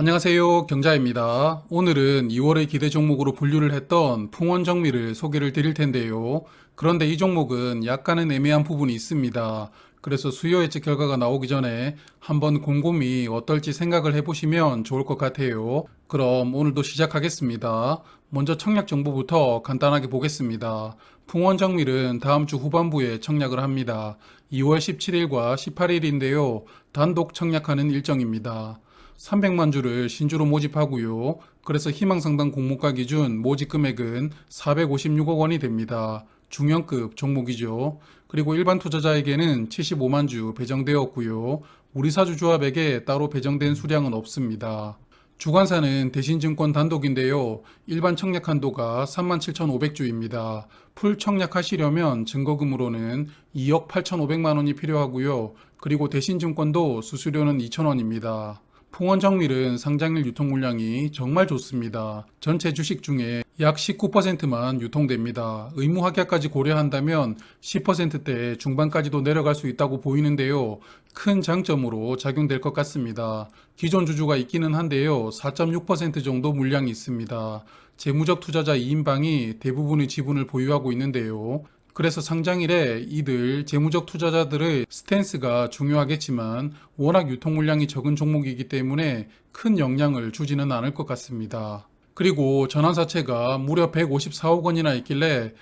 안녕하세요. 경자입니다. 오늘은 2월의 기대 종목으로 분류를 했던 풍원정밀을 소개를 드릴 텐데요. 그런데 이 종목은 약간은 애매한 부분이 있습니다. 그래서 수요 예측 결과가 나오기 전에 한번 곰곰이 어떨지 생각을 해보시면 좋을 것 같아요. 그럼 오늘도 시작하겠습니다. 먼저 청약 정보부터 간단하게 보겠습니다. 풍원정밀은 다음 주 후반부에 청약을 합니다. 2월 17일과 18일인데요. 단독 청약하는 일정입니다. 300만 주를 신주로 모집하고요. 그래서 희망상당 공모가 기준 모집 금액은 456억 원이 됩니다. 중형급 종목이죠. 그리고 일반 투자자에게는 75만 주 배정되었고요. 우리사주 조합에게 따로 배정된 수량은 없습니다. 주관사는 대신증권 단독인데요. 일반 청약 한도가 37,500주입니다. 풀 청약하시려면 증거금으로는 2억 8,500만 원이 필요하고요. 그리고 대신증권도 수수료는 2,000원입니다. 풍원정밀은 상장일 유통 물량이 정말 좋습니다. 전체 주식 중에 약 19%만 유통됩니다. 의무 확약까지 고려한다면 10%대 중반까지도 내려갈 수 있다고 보이는데요. 큰 장점으로 작용될 것 같습니다. 기존 주주가 있기는 한데요. 4.6% 정도 물량이 있습니다. 재무적 투자자 2인방이 대부분의 지분을 보유하고 있는데요. 그래서 상장일에 이들 재무적 투자자들의 스탠스가 중요하겠지만 워낙 유통 물량이 적은 종목이기 때문에 큰 영향을 주지는 않을 것 같습니다. 그리고 전환사채가 무려 154억 원이나 있길래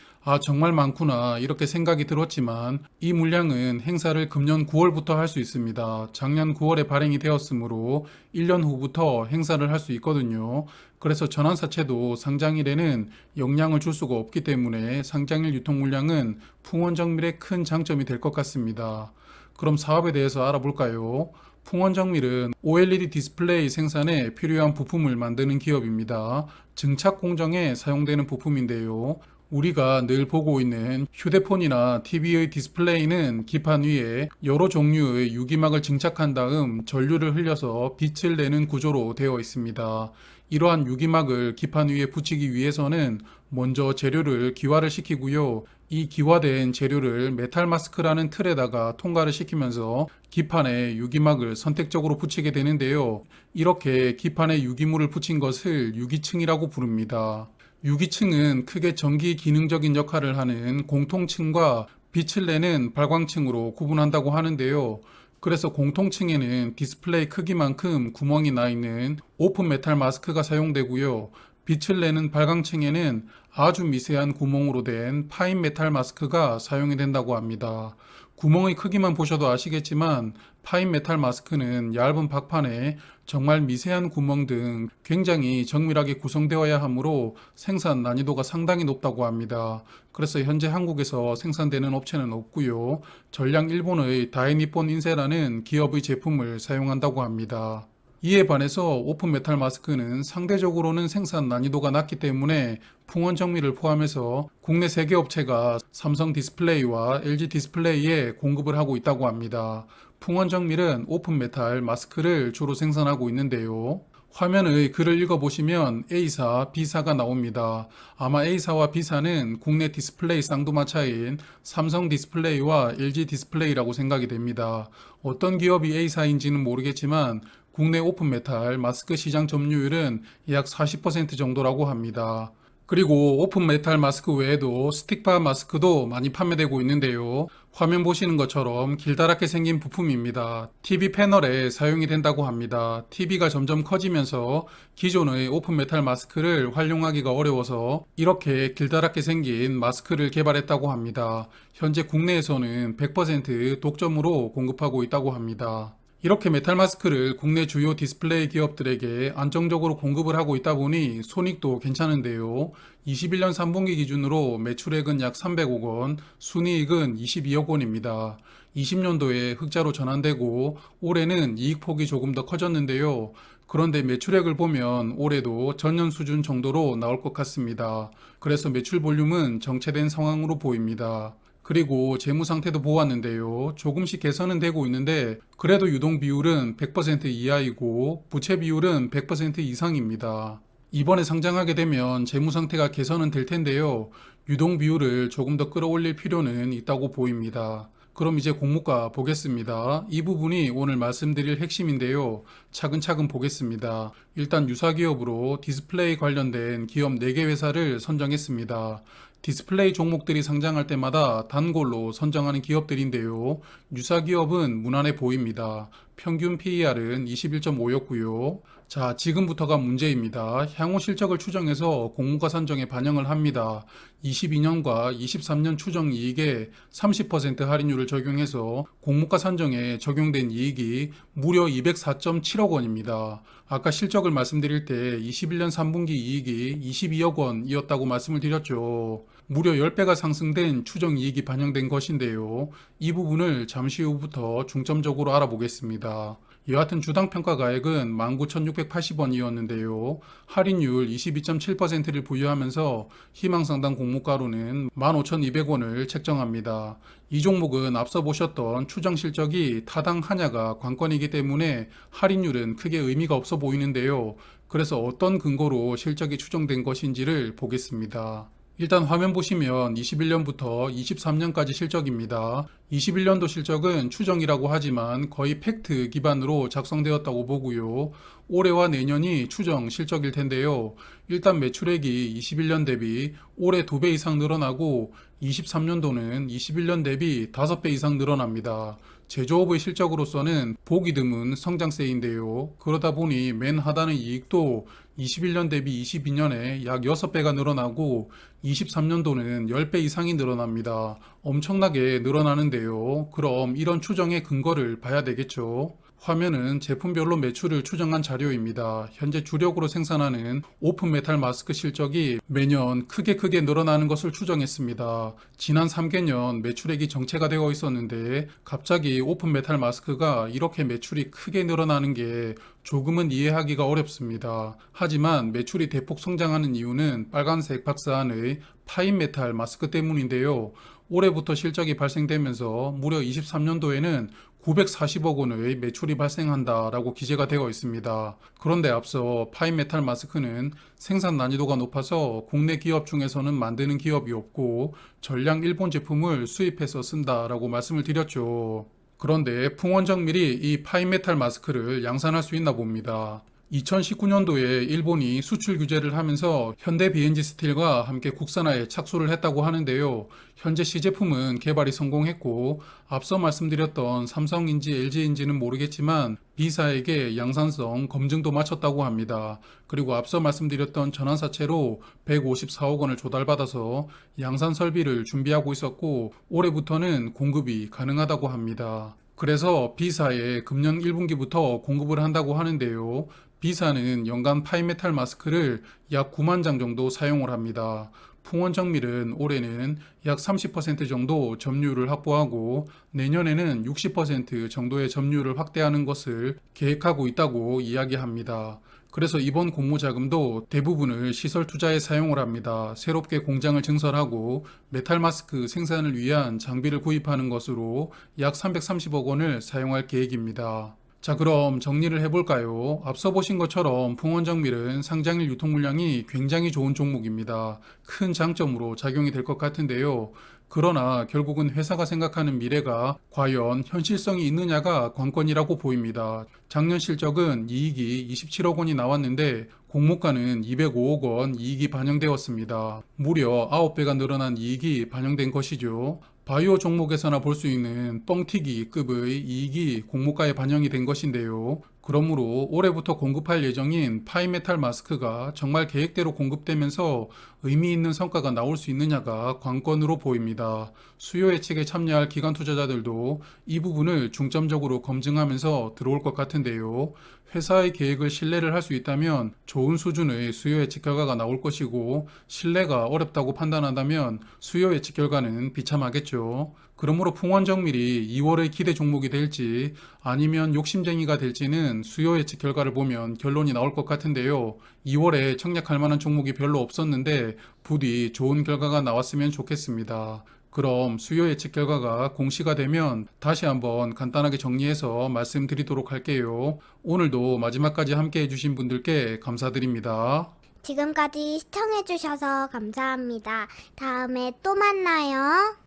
정말 많구나 이렇게 생각이 들었지만 이 물량은 행사를 금년 9월부터 할 수 있습니다. 작년 9월에 발행이 되었으므로 1년 후부터 행사를 할 수 있거든요. 그래서 전환사채도 상장일에는 영향을 줄 수가 없기 때문에 상장일 유통 물량은 풍원정밀의 큰 장점이 될 것 같습니다. 그럼 사업에 대해서 알아볼까요? 풍원정밀은 OLED 디스플레이 생산에 필요한 부품을 만드는 기업입니다. 증착 공정에 사용되는 부품인데요. 우리가 늘 보고 있는 휴대폰이나 TV의 디스플레이는 기판 위에 여러 종류의 유기막을 증착한 다음 전류를 흘려서 빛을 내는 구조로 되어 있습니다. 이러한 유기막을 기판 위에 붙이기 위해서는 먼저 재료를 기화를 시키고요. 이 기화된 재료를 메탈 마스크라는 틀에다가 통과를 시키면서 기판에 유기막을 선택적으로 붙이게 되는데요. 이렇게 기판에 유기물을 붙인 것을 유기층이라고 부릅니다. 유기층은 크게 전기 기능적인 역할을 하는 공통층과 빛을 내는 발광층으로 구분한다고 하는데요. 그래서 공통층에는 디스플레이 크기만큼 구멍이 나 있는 오픈 메탈 마스크가 사용되고요. 빛을 내는 발광층에는 아주 미세한 구멍으로 된 파인 메탈 마스크가 사용이 된다고 합니다. 구멍의 크기만 보셔도 아시겠지만 파인 메탈 마스크는 얇은 박판에 정말 미세한 구멍 등 굉장히 정밀하게 구성되어야 하므로 생산 난이도가 상당히 높다고 합니다. 그래서 현재 한국에서 생산되는 업체는 없고요. 전량 일본의 다이니폰 인세라는 기업의 제품을 사용한다고 합니다. 이에 반해서 오픈 메탈 마스크는 상대적으로는 생산 난이도가 낮기 때문에 풍원정밀을 포함해서 국내 3개 업체가 삼성 디스플레이와 LG 디스플레이에 공급을 하고 있다고 합니다. 풍원정밀은 오픈 메탈 마스크를 주로 생산하고 있는데요. 화면의 글을 읽어보시면 A사, B사가 나옵니다. 아마 A사와 B사는 국내 디스플레이 쌍두마차인 삼성 디스플레이와 LG 디스플레이라고 생각이 됩니다. 어떤 기업이 A사인지는 모르겠지만 국내 오픈 메탈 마스크 시장 점유율은 약 40% 정도라고 합니다. 그리고 오픈 메탈 마스크 외에도 스틱파 마스크도 많이 판매되고 있는데요. 화면 보시는 것처럼 길다랗게 생긴 부품입니다. TV 패널에 사용이 된다고 합니다. TV가 점점 커지면서 기존의 오픈 메탈 마스크를 활용하기가 어려워서 이렇게 길다랗게 생긴 마스크를 개발했다고 합니다. 현재 국내에서는 100% 독점으로 공급하고 있다고 합니다. 이렇게 메탈 마스크를 국내 주요 디스플레이 기업들에게 안정적으로 공급을 하고 있다 보니 손익도 괜찮은데요. 21년 3분기 기준으로 매출액은 약 300억 원, 순이익은 22억 원입니다. 20년도에 흑자로 전환되고 올해는 이익폭이 조금 더 커졌는데요. 그런데 매출액을 보면 올해도 전년 수준 정도로 나올 것 같습니다. 그래서 매출 볼륨은 정체된 상황으로 보입니다. 그리고 재무 상태도 보았는데요. 조금씩 개선은 되고 있는데 그래도 유동 비율은 100% 이하이고 부채 비율은 100% 이상입니다. 이번에 상장하게 되면 재무 상태가 개선은 될 텐데요. 유동 비율을 조금 더 끌어올릴 필요는 있다고 보입니다. 그럼 이제 공모가 보겠습니다. 이 부분이 오늘 말씀드릴 핵심인데요. 차근차근 보겠습니다. 일단 유사기업으로 디스플레이 관련된 기업 4개 회사를 선정했습니다. 디스플레이 종목들이 상장할 때마다 단골로 선정하는 기업들인데요. 유사기업은 무난해 보입니다. 평균 PER은 21.5였고요. 자, 지금부터가 문제입니다. 향후 실적을 추정해서 공모가 산정에 반영을 합니다. 22년과 23년 추정 이익에 30% 할인율을 적용해서 공모가 산정에 적용된 이익이 무려 204.7억 원입니다. 아까 실적을 말씀드릴 때 21년 3분기 이익이 22억 원이었다고 말씀을 드렸죠. 무려 10배가 상승된 추정 이익이 반영된 것인데요. 이 부분을 잠시 후부터 중점적으로 알아보겠습니다. 여하튼 주당 평가 가액은 19,680원이었는데요. 할인율 22.7%를 부여하면서 희망상당 공모가로는 15,200원을 책정합니다. 이 종목은 앞서 보셨던 추정 실적이 타당 하냐가 관건이기 때문에 할인율은 크게 의미가 없어 보이는데요. 그래서 어떤 근거로 실적이 추정된 것인지를 보겠습니다. 일단 화면 보시면 21년부터 23년까지 실적입니다. 21년도 실적은 추정이라고 하지만 거의 팩트 기반으로 작성되었다고 보고요. 올해와 내년이 추정 실적일 텐데요. 일단 매출액이 21년 대비 올해 2배 이상 늘어나고 23년도는 21년 대비 5배 이상 늘어납니다. 제조업의 실적으로서는 보기 드문 성장세인데요. 그러다 보니 맨 하단의 이익도 21년 대비 22년에 약 6배가 늘어나고 23년도는 10배 이상이 늘어납니다. 엄청나게 늘어나는데요. 그럼 이런 추정의 근거를 봐야 되겠죠. 화면은 제품별로 매출을 추정한 자료입니다. 현재 주력으로 생산하는 오픈 메탈 마스크 실적이 매년 크게 늘어나는 것을 추정했습니다. 지난 3개년 매출액이 정체가 되어 있었는데 갑자기 오픈 메탈 마스크가 이렇게 매출이 크게 늘어나는 게 조금은 이해하기가 어렵습니다. 하지만 매출이 대폭 성장하는 이유는 빨간색 박스 안의 파인 메탈 마스크 때문인데요. 올해부터 실적이 발생되면서 무려 23년도에는 940억 원의 매출이 발생한다라고 기재가 되어 있습니다. 그런데 앞서 파인메탈 마스크는 생산 난이도가 높아서 국내 기업 중에서는 만드는 기업이 없고 전량 일본 제품을 수입해서 쓴다라고 말씀을 드렸죠. 그런데 풍원정밀이 이 파인메탈 마스크를 양산할 수 있나 봅니다. 2019년도에 일본이 수출 규제를 하면서 현대 BNG 스틸과 함께 국산화에 착수를 했다고 하는데요. 현재 시제품은 개발이 성공했고 앞서 말씀드렸던 삼성인지 LG인지는 모르겠지만 B사에게 양산성 검증도 마쳤다고 합니다. 그리고 앞서 말씀드렸던 전환사채로 154억 원을 조달받아서 양산 설비를 준비하고 있었고 올해부터는 공급이 가능하다고 합니다. 그래서 B사에 금년 1분기부터 공급을 한다고 하는데요. B사는 연간 파이메탈 마스크를 약 9만 장 정도 사용을 합니다. 풍원정밀은 올해는 약 30% 정도 점유율을 확보하고 내년에는 60% 정도의 점유율을 확대하는 것을 계획하고 있다고 이야기합니다. 그래서 이번 공모 자금도 대부분을 시설 투자에 사용을 합니다. 새롭게 공장을 증설하고 메탈 마스크 생산을 위한 장비를 구입하는 것으로 약 330억 원을 사용할 계획입니다. 자, 그럼 정리를 해볼까요? 앞서 보신 것처럼 풍원정밀은 상장일 유통 물량이 굉장히 좋은 종목입니다. 큰 장점으로 작용이 될 것 같은데요. 그러나 결국은 회사가 생각하는 미래가 과연 현실성이 있느냐가 관건이라고 보입니다. 작년 실적은 이익이 27억 원이 나왔는데 공모가는 205억 원 이익이 반영되었습니다. 무려 9배가 늘어난 이익이 반영된 것이죠. 바이오 종목에서나 볼 수 있는 뻥튀기급의 이익이 공모가에 반영이 된 것인데요. 그러므로 올해부터 공급할 예정인 파이메탈 마스크가 정말 계획대로 공급되면서 의미 있는 성과가 나올 수 있느냐가 관건으로 보입니다. 수요 예측에 참여할 기관 투자자들도 이 부분을 중점적으로 검증하면서 들어올 것 같은데요. 회사의 계획을 신뢰를 할 수 있다면 좋은 수준의 수요 예측 결과가 나올 것이고 신뢰가 어렵다고 판단한다면 수요 예측 결과는 비참하겠죠. 그러므로 풍원정밀이 2월의 기대 종목이 될지 아니면 욕심쟁이가 될지는 수요 예측 결과를 보면 결론이 나올 것 같은데요. 2월에 청약할 만한 종목이 별로 없었는데 부디 좋은 결과가 나왔으면 좋겠습니다. 그럼 수요 예측 결과가 공시가 되면 다시 한번 간단하게 정리해서 말씀드리도록 할게요. 오늘도 마지막까지 함께 해주신 분들께 감사드립니다. 지금까지 시청해주셔서 감사합니다. 다음에 또 만나요.